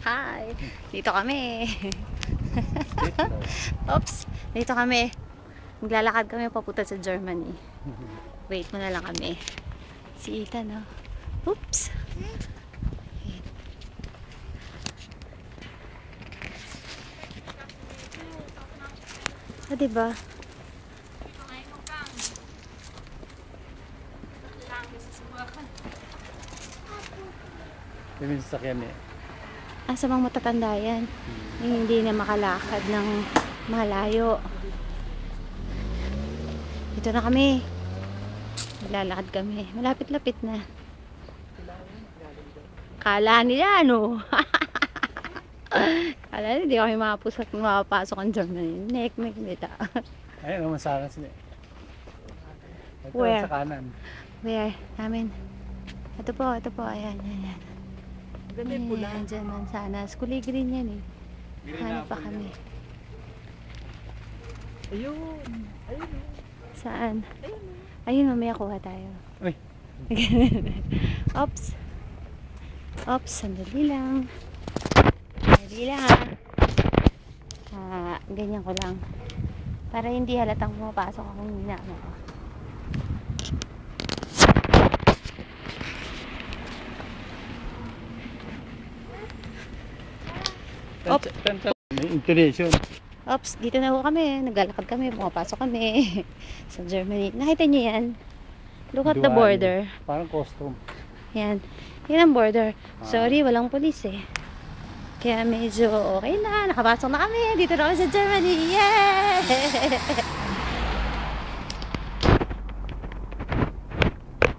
Hi! Dito kami. Oops! Dito kami. Maglalakad kami papunta sa Germany. Wait mo na lang kami. Si Ethan, no? Oops! Diba? Yung sasakyan eh. Sa mga matatanda yan. Yung hindi na makalakad ng malayo. Dito na kami. Maglalakad kami. Malapit-lapit na. Kala nila, no? Kala nila, hindi kami mapapasok ang Germany. Nek-nek nila. Ayun, naman sana sila. Ito Where? sa kanan. Where? Namin. Ito po. Ayan. Ganda yung pula. Ayan, dyan mansanas. Kulay green yan eh. Hanap pa kami. Ayun. Saan? Ayun, mamaya kuha tayo. Uy. Oops. Sandali lang. Ganyan ko lang. Para hindi halatang pumapasok akong ninano ko. May intonation. Oops, dito na ho kami. Naglalakad kami, pumapasok kami sa Germany. Nakita niyo yan? Look at the border. Parang costume. Yan. Yan ang border. Sorry, walang polis eh. Kaya medyo okay na. Nakapasok na kami. Dito na kami sa Germany. Yay!